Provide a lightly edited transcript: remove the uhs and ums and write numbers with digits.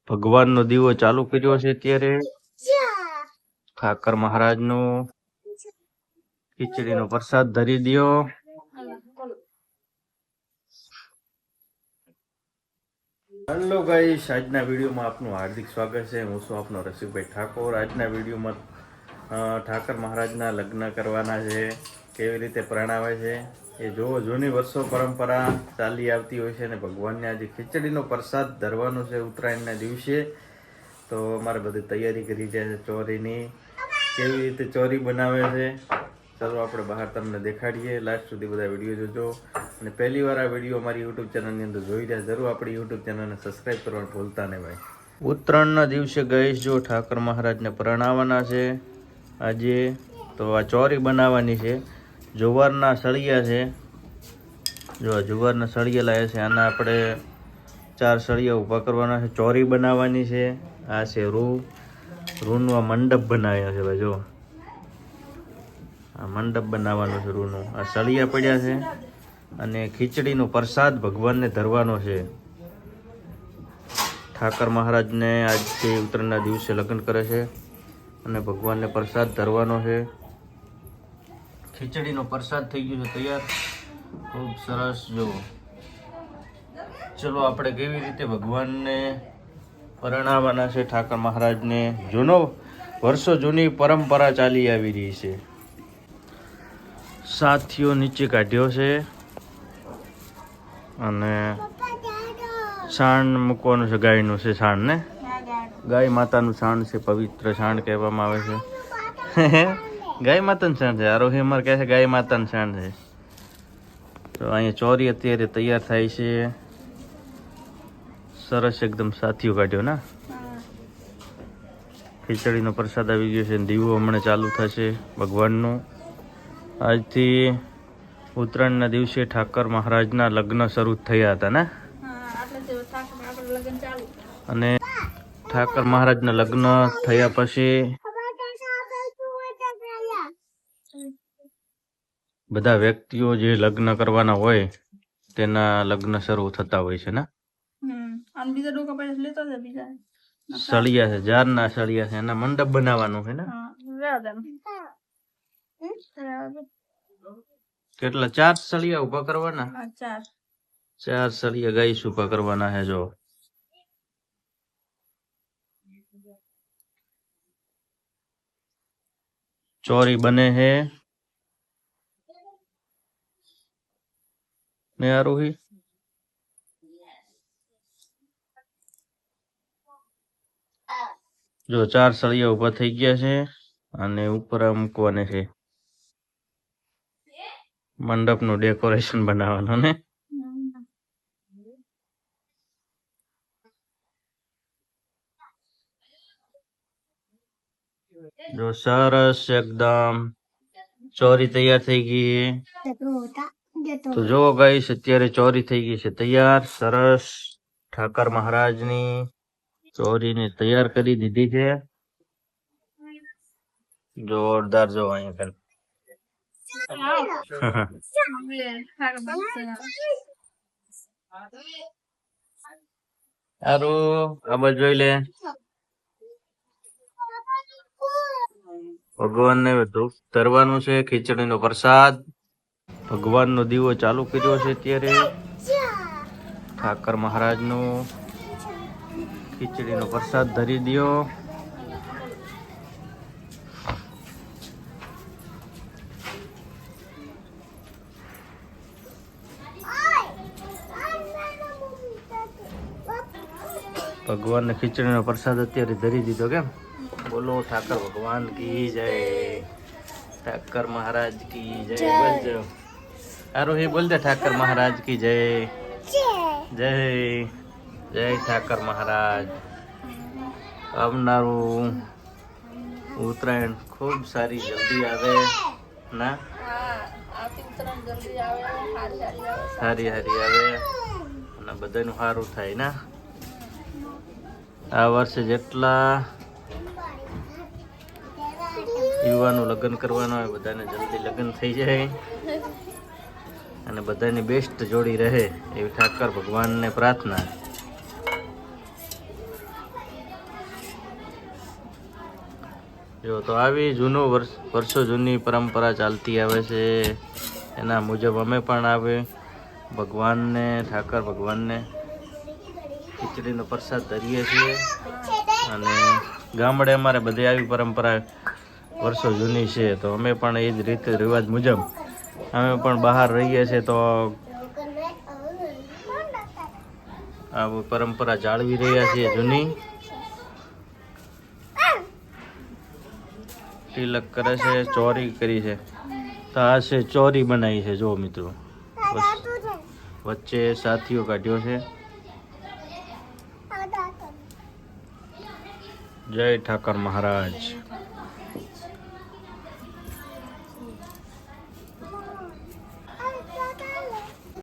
ભગવાનનો દીવો ચાલુ કર્યો છે ત્યારે ઠાકર મહારાજનો ખીચડીનો પ્રસાદ ધરી દ્યો. હેલો ગાઈસ, આજના વિડીયોમાં આપનું હાર્દિક સ્વાગત છે. હું છું આપનો રસિકભાઈ ઠાકોર. આજના વિડીયોમાં ઠાકર મહારાજના લગ્ન કરવાના છે, કેવી રીતે પરણાવે છે એ જો જૂની વર્ષો પરંપરા ચાલી આવતી હોય છે અને ભગવાનને આજે ખીચડીનો પ્રસાદ ધરવાનો છે ઉત્તરાયણના દિવસે. તો અમારે બધી તૈયારી કરી છે ચોરીની, કેવી રીતે ચોરી બનાવે છે ચાલો આપણે બહાર તમને દેખાડીએ. લાસ્ટ સુધી બધા વિડીયો જોજો અને પહેલી વાર આ વિડીયો અમારી યુટ્યુબ ચેનલની અંદર જોઈ રહ્યા જરૂર આપણી યુટ્યુબ ચેનલને સબસ્ક્રાઈબ કરવાનું ભૂલતા નહીં ભાઈ. ઉત્તરાયણના દિવસે ગઈશ જો ઠાકર મહારાજને પરણાવવાના છે આજે. તો આ ચોરી બનાવવાની છે. જુવારના સળિયા છે, જો આ જુવારના સળિયા લાવ્યા છે. આના આપણે 4 સળિયા ઊભા કરવાના છે, ચોરી બનાવવાની છે. આ છે રૂનો આ મંડપ બનાવ્યો છે ભાઈ. જો આ મંડપ બનાવવાનો છે રૂનો. આ સળિયા પડ્યા છે અને ખીચડીનો પ્રસાદ ભગવાનને ધરવાનો છે. ઠાકર મહારાજને આજથી ઉત્તરાયણના દિવસે લગ્ન કરે છે અને ભગવાનને પ્રસાદ ધરવાનો છે. ખીચડીનો પ્રસાદ થઈ ગયો છે તૈયાર, ખૂબ સરસ. જો ચલો આપણે કેવી રીતે ભગવાનને પરણાવવાના છે ઠાકર મહારાજને. વર્ષો જૂની પરંપરા ચાલી આવી રહી છે. સાથીઓ નીચે કાઢ્યો છે અને સાણ મૂકવાનું છે. ગાયનું છે સાણ ને, ગાય માતાનું સાણ છે, પવિત્ર સાણ કહેવામાં આવે છે. ગાય માતાનું સાણ છે. આરોહી અમારે કહે છે ગાય માતાનું સાણ છે. તો અહીંયા ચોરી અત્યારે તૈયાર થાય છે. સરસ એકદમ સાથીઓ કાઢ્યો ના. ખીચડીનો પ્રસાદ આવી ગયો છે. દીવો હમણાં ચાલુ થશે ભગવાનનું. આજથી ઉત્તરાયણના દિવસે ઠાકર મહારાજના લગ્ન શરૂ થયા હતા ને, અને ઠાકર મહારાજના લગ્ન થયા પછી બધા વ્યક્તિઓ જે લગ્ન કરવાના હોય તેના લગ્ન શરૂ થતા હોય છે ને. સળિયા છે, જારના સળિયા છે, એના મંડપ બનાવવાનું છે ને. કેટલા 4 સળિયા ઉભા કરવાના? 4 સળિયા ગાઈસ ઉભા કરવાના છે. જો ચોરી બને છે ને આરોહી. જો 4 સળિયા ઉભા થઈ ગયા છે અને ઉપર મૂકવાને છે. મંડપનું ડેકોરેશન બનાવવાનું ને. જો સરસ એકદમ ચોરી તૈયાર થઈ ગઈ. તો જો ગાઈસ અત્યારે ચોરી થઈ ગઈ છે તૈયાર. સરસ ઠાકર મહારાજની ચોરીને તૈયાર કરી દીધી છે. જોરદાર. જો અહીંયા સારું આ બાજુ જોઈ લે. ભગવાનને ધૂપ ધરવાનું છે, ખીચડીનો પ્રસાદ. ભગવાનનો દીવો ચાલુ કર્યો છે ત્યારે ઠાકર મહારાજનો ખીચડીનો પ્રસાદ ધરી દ્યો. ભગવાનને ખીચડીનો પ્રસાદ અત્યારે ધરી દીધો. કેમ બોલો ઠાકર ભગવાન કી જય, ઠાકર મહારાજ કી જય. બોલજો આરોહી, બોલ દે ઠાકર મહારાજ કી જય. જય જય ઠાકર મહારાજ. આવનારું ઉત્તરાયણ ખૂબ સારી જલ્દી આવે ના, સારી હારી આવે અને બધાનું સારું થાય ના. આ વર્ષે જેટલા યુવાનો લગ્ન કરવાના હોય બધાને જલ્દી લગ્ન થઈ જાય અને બધાની બેસ્ટ જોડી રહે એવી ઠાકર ભગવાનને પ્રાર્થના. જો તો આવી જૂનું વર્ષો જૂની પરંપરા ચાલતી આવે છે. એના મુજબ અમે પણ આવે ભગવાનને ઠાકર ભગવાનને ખીચડીનો પ્રસાદ ધરીએ છીએ. અને ગામડે અમારે બધી આવી પરંપરા વર્ષો જૂની છે, તો અમે પણ એ જ રીતે રિવાજ મુજબ અમે પણ બહાર રહીએ છીએ, તો આ પરંપરા જાળવી રહ્યા છીએ જૂની. તિલક કરે છે, ચોરી કરી છે, તો આ છે ચોરી બનાવી છે. જો મિત્રો વચ્ચે સાથીઓ કાઢ્યો છે. જય ઠાકર મહારાજ.